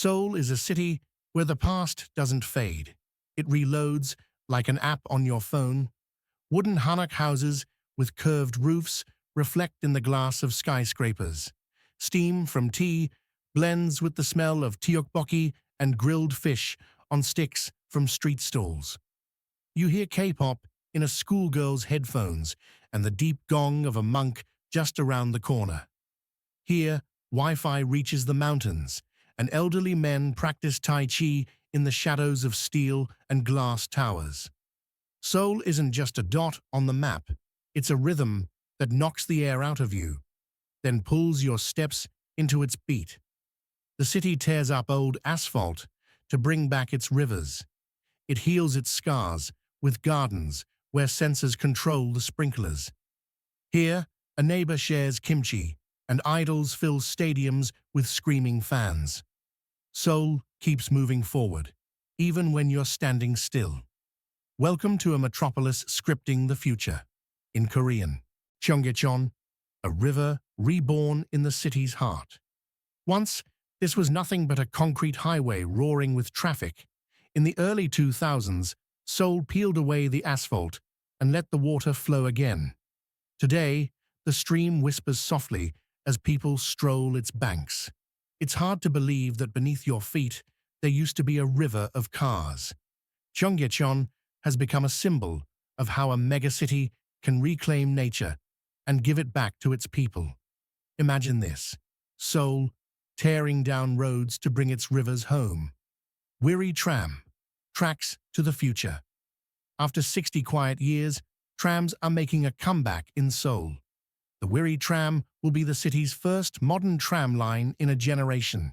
Seoul is a city where the past doesn't fade. It reloads like an app on your phone. Wooden Hanok houses with curved roofs reflect in the glass of skyscrapers. Steam from tea blends with the smell of tteokbokki and grilled fish on sticks from street stalls. You hear K-pop in a schoolgirl's headphones and the deep gong of a monk just around the corner. Here, Wi-Fi reaches the mountains, and elderly men practice Tai Chi in the shadows of steel and glass towers. Seoul isn't just a dot on the map, it's a rhythm that knocks the air out of you, then pulls your steps into its beat. The city tears up old asphalt to bring back its rivers. It heals its scars with gardens where sensors control the sprinklers. Here, a neighbor shares kimchi, and idols fill stadiums with screaming fans. Seoul keeps moving forward, even when you're standing still. Welcome to a metropolis scripting the future. In Korean, Bukchon, a river reborn in the city's heart. Once, this was nothing but a concrete highway roaring with traffic. In the early 2000s, Seoul peeled away the asphalt and let the water flow again. Today, the stream whispers softly as people stroll its banks. It's hard to believe that beneath your feet there used to be a river of cars. Bukchon has become a symbol of how a megacity can reclaim nature and give it back to its people. Imagine this: Seoul tearing down roads to bring its rivers home. Weary tram, tracks to the future. After 60 quiet years, trams are making a comeback in Seoul. The Weary tram will be the city's first modern tram line in a generation.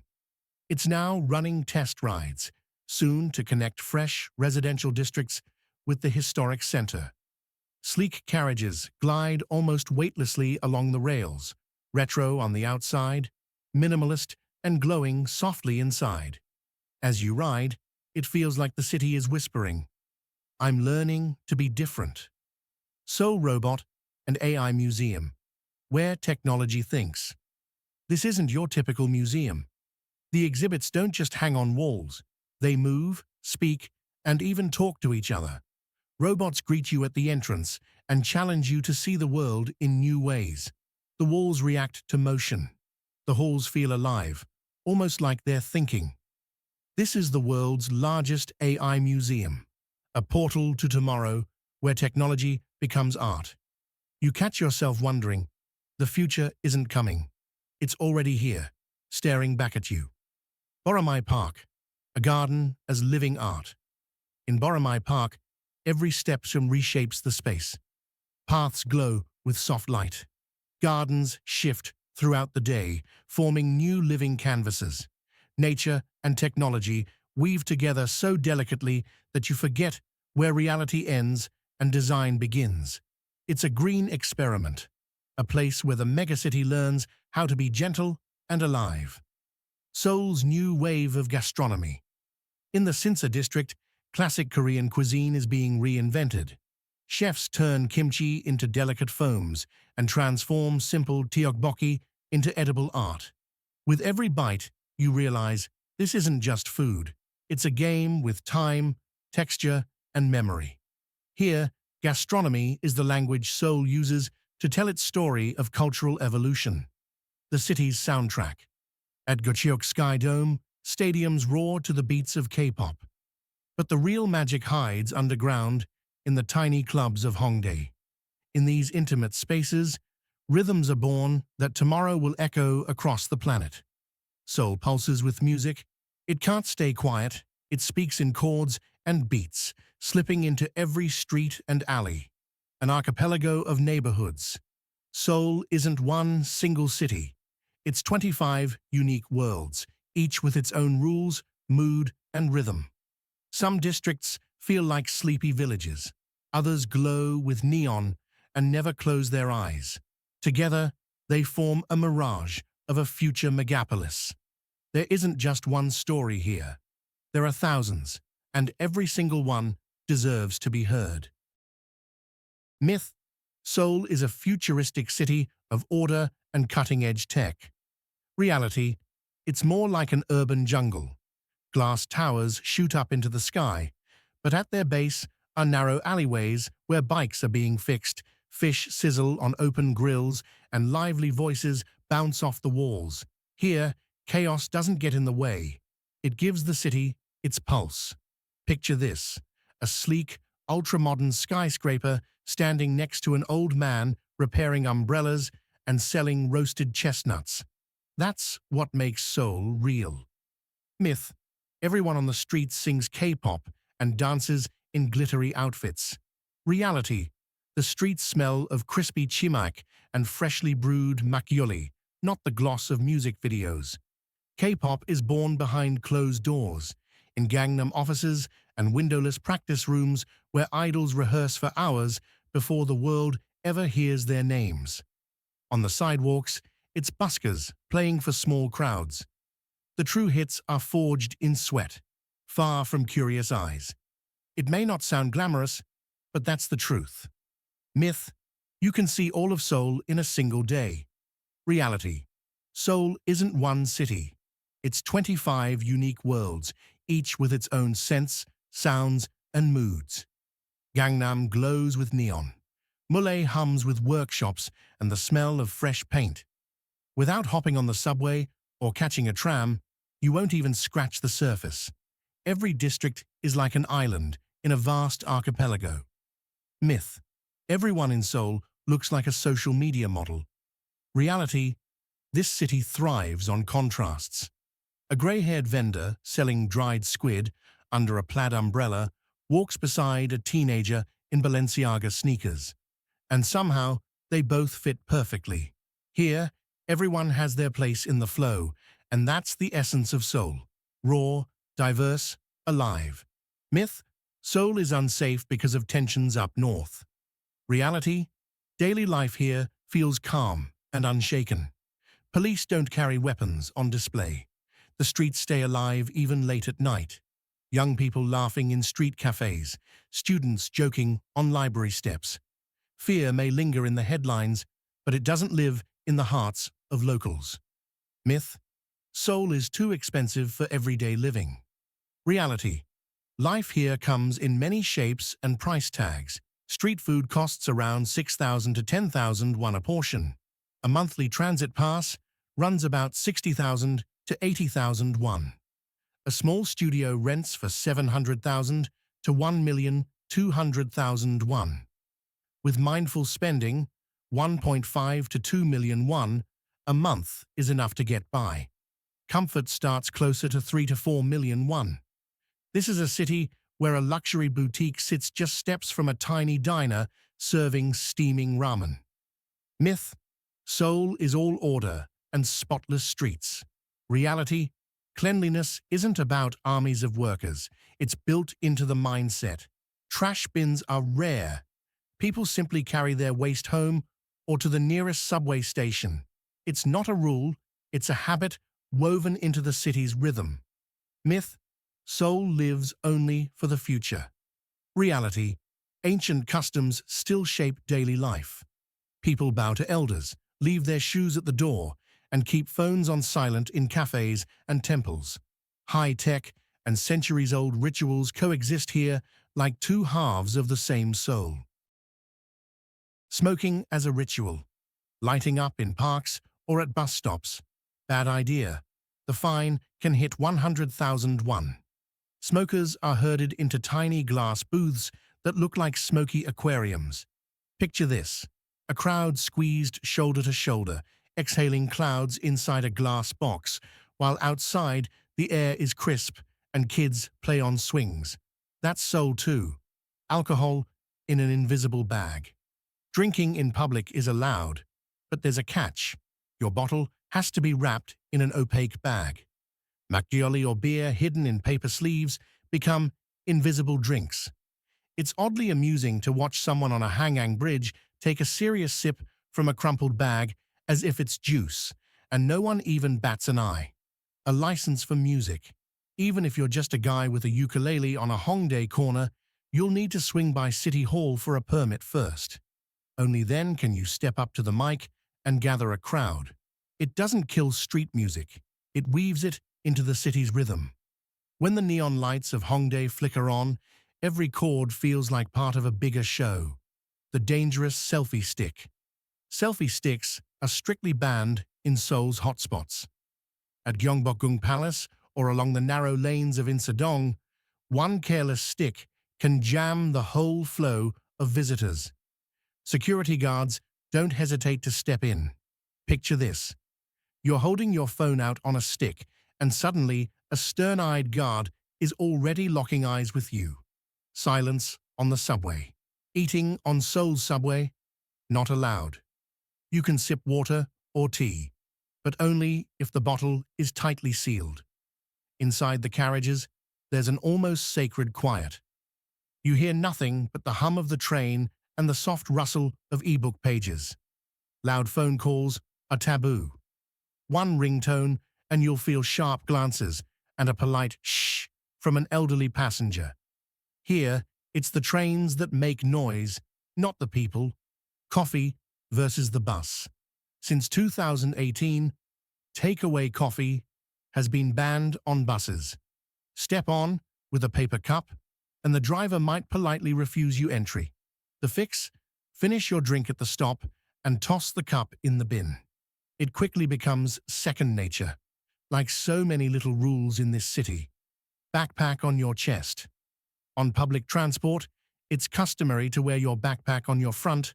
It's now running test rides, soon to connect fresh residential districts with the historic center. Sleek carriages glide almost weightlessly along the rails, retro on the outside, minimalist and glowing softly inside. As you ride, it feels like the city is whispering, "I'm learning to be different." Seoul Robot and AI Museum, where technology thinks. This isn't your typical museum. The exhibits don't just hang on walls. They move, speak, and even talk to each other. Robots greet you at the entrance and challenge you to see the world in new ways. The walls react to motion. The halls feel alive, almost like they're thinking. This is the world's largest AI museum, a portal to tomorrow where technology becomes art. You catch yourself wondering, the future isn't coming. It's already here, staring back at you. Boromai Park, a garden as living art. In Boromai Park, every step reshapes the space. Paths glow with soft light. Gardens shift throughout the day, forming new living canvases. Nature and technology weave together so delicately that you forget where reality ends and design begins. It's a green experiment, a place where the megacity learns how to be gentle and alive. Seoul's new wave of gastronomy. In the Sinsa district, classic Korean cuisine is being reinvented. Chefs turn kimchi into delicate foams and transform simple tteokbokki into edible art. With every bite, you realize this isn't just food. It's a game with time, texture, and memory. Here, gastronomy is the language Seoul uses to tell its story of cultural evolution. The city's soundtrack. At Gocheok Sky Dome, stadiums roar to the beats of K-pop. But the real magic hides underground in the tiny clubs of Hongdae. In these intimate spaces, rhythms are born that tomorrow will echo across the planet. Seoul pulses with music. It can't stay quiet. It speaks in chords and beats, slipping into every street and alley. An archipelago of neighborhoods. Seoul isn't one single city. It's 25 unique worlds, each with its own rules, mood, and rhythm. Some districts feel like sleepy villages. Others glow with neon and never close their eyes. Together, they form a mirage of a future megapolis. There isn't just one story here. There are thousands, and every single one deserves to be heard. Myth: Seoul is a futuristic city of order and cutting-edge tech. Reality: it's more like an urban jungle. Glass towers shoot up into the sky, but at their base are narrow alleyways where bikes are being fixed, fish sizzle on open grills, and lively voices bounce off the walls. Here, chaos doesn't get in the way. It gives the city its pulse. Picture this: a sleek, ultra-modern skyscraper standing next to an old man repairing umbrellas and selling roasted chestnuts. That's what makes Seoul real. Myth: everyone on the streets sings K-pop and dances in glittery outfits. Reality: the streets smell of crispy chimak and freshly brewed makgeolli, not the gloss of music videos. K-pop is born behind closed doors, in Gangnam offices and windowless practice rooms where idols rehearse for hours before the world ever hears their names. On the sidewalks, it's buskers playing for small crowds. The true hits are forged in sweat, far from curious eyes. It may not sound glamorous, but that's the truth. Myth: you can see all of Seoul in a single day. Reality: Seoul isn't one city. It's 25 unique worlds, each with its own scents, sounds, and moods. Gangnam glows with neon. Mule hums with workshops and the smell of fresh paint. Without hopping on the subway or catching a tram, you won't even scratch the surface. Every district is like an island in a vast archipelago. Myth: everyone in Seoul looks like a social media model. Reality: this city thrives on contrasts. A grey-haired vendor selling dried squid under a plaid umbrella walks beside a teenager in Balenciaga sneakers. And somehow, they both fit perfectly. Here, everyone has their place in the flow, and that's the essence of Seoul: raw, diverse, alive. Myth: Seoul is unsafe because of tensions up north. Reality: daily life here feels calm and unshaken. Police don't carry weapons on display. The streets stay alive even late at night. Young people laughing in street cafés, students joking on library steps. Fear may linger in the headlines, but it doesn't live in the hearts of locals. Myth: Seoul is too expensive for everyday living. Reality: life here comes in many shapes and price tags. Street food costs around 6,000 to 10,000 won a portion. A monthly transit pass runs about 60,000 to 80,000 won. A small studio rents for 700,000 to 1,200,000 won. With mindful spending, 1.5 to 2 million won a month is enough to get by. Comfort starts closer to 3 to 4 million won. This is a city where a luxury boutique sits just steps from a tiny diner serving steaming ramen. Myth: Seoul is all order and spotless streets. Reality: cleanliness isn't about armies of workers. It's built into the mindset. Trash bins are rare. People simply carry their waste home or to the nearest subway station. It's not a rule, it's a habit woven into the city's rhythm. Myth: Seoul lives only for the future. Reality: ancient customs still shape daily life. People bow to elders, leave their shoes at the door, and keep phones on silent in cafes and temples. High-tech and centuries-old rituals coexist here like two halves of the same soul. Smoking as a ritual. Lighting up in parks or at bus stops. Bad idea. The fine can hit 100,000 won. Smokers are herded into tiny glass booths that look like smoky aquariums. Picture this: a crowd squeezed shoulder to shoulder, exhaling clouds inside a glass box, while outside the air is crisp and kids play on swings. That's Seoul too. Alcohol in an invisible bag. Drinking in public is allowed, but there's a catch. Your bottle has to be wrapped in an opaque bag. Makgeolli or beer hidden in paper sleeves become invisible drinks. It's oddly amusing to watch someone on a Hangang bridge take a serious sip from a crumpled bag as if it's juice, and no one even bats an eye. A license for music. Even if you're just a guy with a ukulele on a Hongdae corner, you'll need to swing by City Hall for a permit first. Only then can you step up to the mic and gather a crowd. It doesn't kill street music. It weaves it into the city's rhythm. When the neon lights of Hongdae flicker on, every chord feels like part of a bigger show. The dangerous selfie stick. Selfie sticks are strictly banned in Seoul's hotspots. At Gyeongbokgung Palace or along the narrow lanes of Insadong, one careless stick can jam the whole flow of visitors. Security guards don't hesitate to step in. Picture this. You're holding your phone out on a stick, and suddenly a stern-eyed guard is already locking eyes with you. Silence on the subway. Eating on Seoul's subway? Not allowed. You can sip water or tea, but only if the bottle is tightly sealed. Inside the carriages, there's an almost sacred quiet. You hear nothing but the hum of the train and the soft rustle of e-book pages. Loud phone calls are taboo. One ringtone and you'll feel sharp glances and a polite shh from an elderly passenger. Here, it's the trains that make noise, not the people. Coffee versus the bus. Since 2018, takeaway coffee has been banned on buses. Step on with a paper cup, and the driver might politely refuse you entry. The fix? Finish your drink at the stop and toss the cup in the bin. It quickly becomes second nature, like so many little rules in this city. Backpack on your chest. On public transport, it's customary to wear your backpack on your front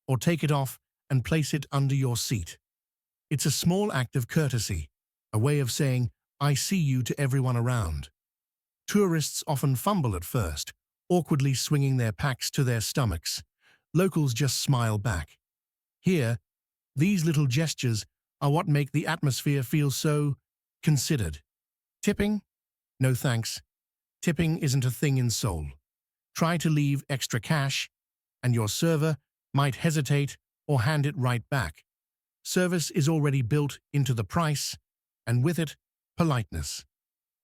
or take it off and place it under your seat. It's a small act of courtesy, a way of saying, "I see you" to everyone around. Tourists often fumble at first, awkwardly swinging their packs to their stomachs. Locals just smile back. Here, these little gestures are what make the atmosphere feel so considered. Tipping? No thanks. Tipping isn't a thing in Seoul. Try to leave extra cash, and your server might hesitate or hand it right back. Service is already built into the price, and with it, politeness.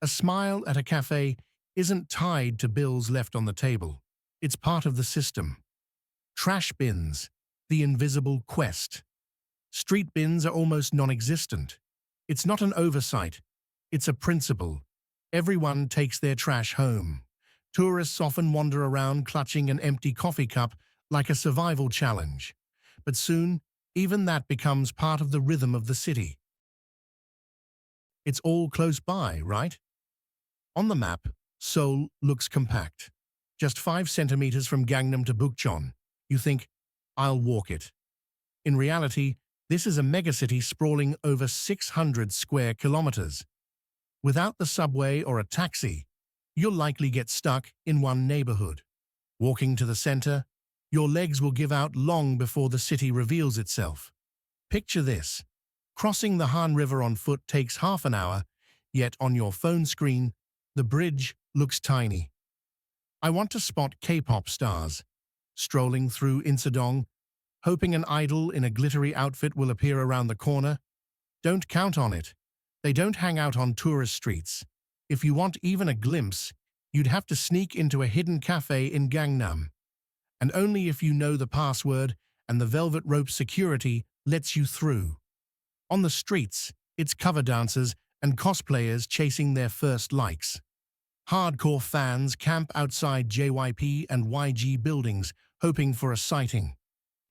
A smile at a cafe isn't tied to bills left on the table. It's part of the system. Trash bins, the invisible quest. Street bins are almost non-existent. It's not an oversight. It's a principle. Everyone takes their trash home. Tourists often wander around clutching an empty coffee cup like a survival challenge. But soon, even that becomes part of the rhythm of the city. It's all close by, right? On the map, Seoul looks compact. Just 5 centimeters from Gangnam to Bukchon. You think, I'll walk it. In reality, this is a megacity sprawling over 600 square kilometers. Without the subway or a taxi, you'll likely get stuck in one neighborhood. Walking to the center, your legs will give out long before the city reveals itself. Picture this. Crossing the Han River on foot takes half an hour, yet on your phone screen, the bridge looks tiny. I want to spot K-pop stars. Strolling through Insadong, hoping an idol in a glittery outfit will appear around the corner? Don't count on it. They don't hang out on tourist streets. If you want even a glimpse, you'd have to sneak into a hidden cafe in Gangnam. And only if you know the password and the velvet rope security lets you through. On the streets, it's cover dancers and cosplayers chasing their first likes. Hardcore fans camp outside JYP and YG buildings, hoping for a sighting.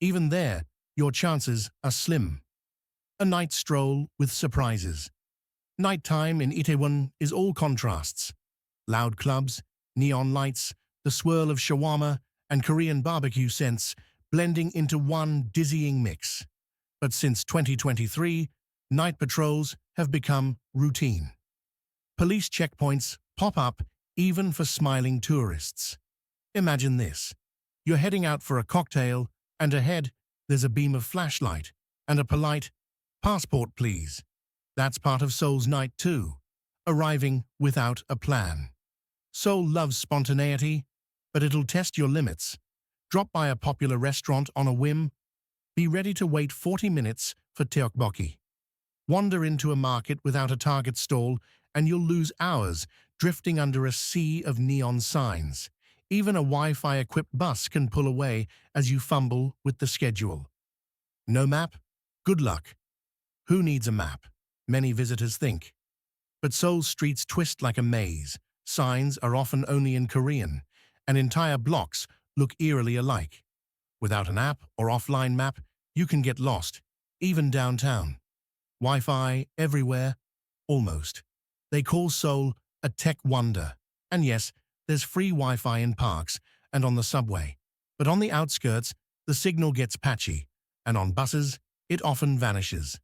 Even there, your chances are slim. A night stroll with surprises. Nighttime in Itaewon is all contrasts. Loud clubs, neon lights, the swirl of shawarma and Korean barbecue scents blending into one dizzying mix. But since 2023, night patrols have become routine. Police checkpoints pop up even for smiling tourists. Imagine this. You're heading out for a cocktail, and ahead there's a beam of flashlight and a polite, "Passport, please." That's part of Seoul's night too, arriving without a plan. Seoul loves spontaneity, but it'll test your limits. Drop by a popular restaurant on a whim. Be ready to wait 40 minutes for tteokbokki. Wander into a market without a target stall, and you'll lose hours drifting under a sea of neon signs. Even a Wi-Fi-equipped bus can pull away as you fumble with the schedule. No map? Good luck. Who needs a map? Many visitors think. But Seoul's streets twist like a maze. signs are often only in Korean, and entire blocks look eerily alike. Without an app or offline map, you can get lost, even downtown. Wi-Fi everywhere? Almost. They call Seoul a tech wonder. And yes, there's free Wi-Fi in parks and on the subway. But on the outskirts, the signal gets patchy, and on buses, it often vanishes.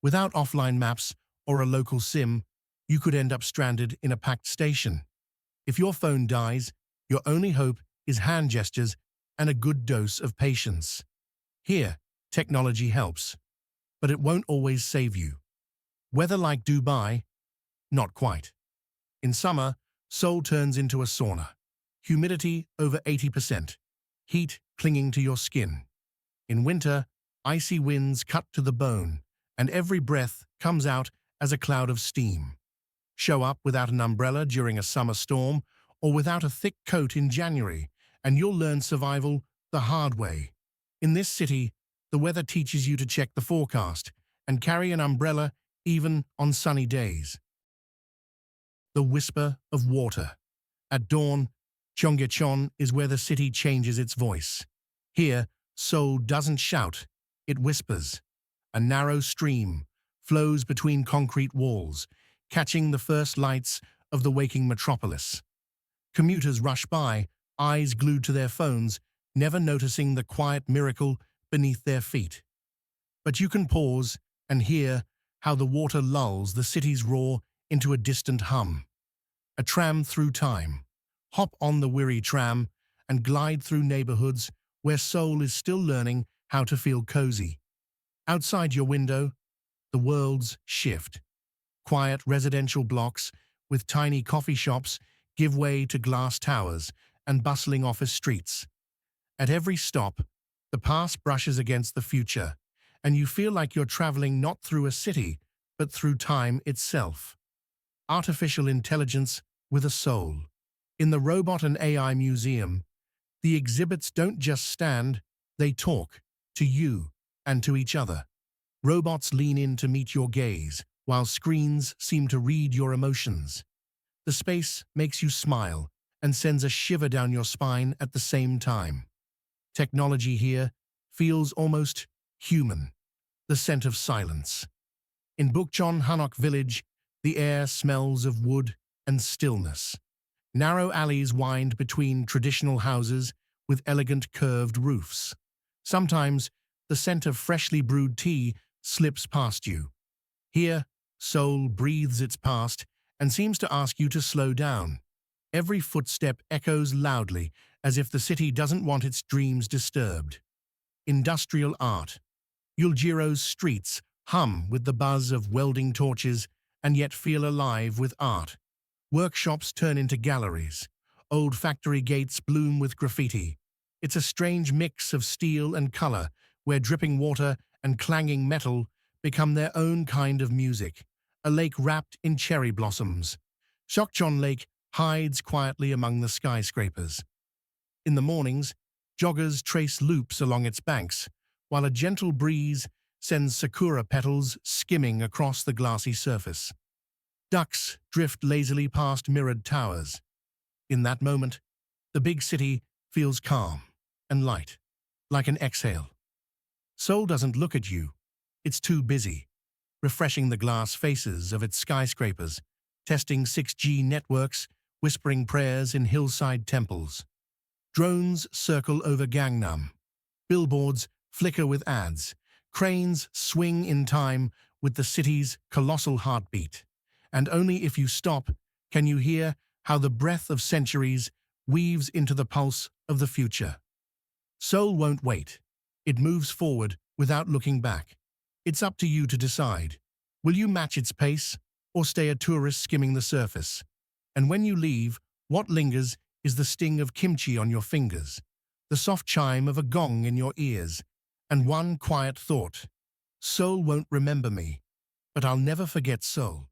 Without offline maps or a local SIM, you could end up stranded in a packed station. If your phone dies, your only hope is hand gestures and a good dose of patience. Here, technology helps, but it won't always save you. Weather like Dubai? Not quite. In summer, Seoul turns into a sauna. Humidity over 80%. Heat clinging to your skin. In winter, icy winds cut to the bone, and every breath comes out as a cloud of steam. Show up without an umbrella during a summer storm or without a thick coat in January, and you'll learn survival the hard way. In this city, the weather teaches you to check the forecast and carry an umbrella even on sunny days. The whisper of water. At dawn, Bukchon is where the city changes its voice. Here, Seoul doesn't shout, it whispers. A narrow stream flows between concrete walls, catching the first lights of the waking metropolis. Commuters rush by, eyes glued to their phones, never noticing the quiet miracle beneath their feet. But you can pause and hear how the water lulls the city's roar into a distant hum. A tram through time. Hop on the weary tram and glide through neighborhoods where Seoul is still learning how to feel cozy. Outside your window, the worlds shift. Quiet residential blocks with tiny coffee shops give way to glass towers and bustling office streets. At every stop, the past brushes against the future, and you feel like you're traveling not through a city, but through time itself. Artificial intelligence with a soul. In the Robot and AI Museum, the exhibits don't just stand, they talk to you and to each other. Robots lean in to meet your gaze, while screens seem to read your emotions. The space makes you smile and sends a shiver down your spine at the same time. Technology here feels almost human, the scent of silence. In Bukchon Hanok village, the air smells of wood and stillness. Narrow alleys wind between traditional houses with elegant curved roofs. Sometimes, the scent of freshly brewed tea slips past you. Here, Seoul breathes its past and seems to ask you to slow down. Every footstep echoes loudly, as if the city doesn't want its dreams disturbed. Industrial art. Yuljiro's streets hum with the buzz of welding torches and yet feel alive with art. Workshops turn into galleries. Old factory gates bloom with graffiti. It's a strange mix of steel and color, where dripping water and clanging metal become their own kind of music. A lake wrapped in cherry blossoms. Bukchon Lake hides quietly among the skyscrapers. In the mornings, joggers trace loops along its banks, while a gentle breeze sends sakura petals skimming across the glassy surface. Ducks drift lazily past mirrored towers. In that moment, the big city feels calm and light, like an exhale. Seoul doesn't look at you. It's too busy, refreshing the glass faces of its skyscrapers, testing 6G networks, whispering prayers in hillside temples. Drones circle over Gangnam. Billboards flicker with ads. Cranes swing in time with the city's colossal heartbeat. And only if you stop can you hear how the breath of centuries weaves into the pulse of the future. Seoul won't wait. It moves forward without looking back. It's up to you to decide. Will you match its pace or stay a tourist skimming the surface? And when you leave, what lingers is the sting of kimchi on your fingers, the soft chime of a gong in your ears, and one quiet thought. Seoul won't remember me, but I'll never forget Seoul.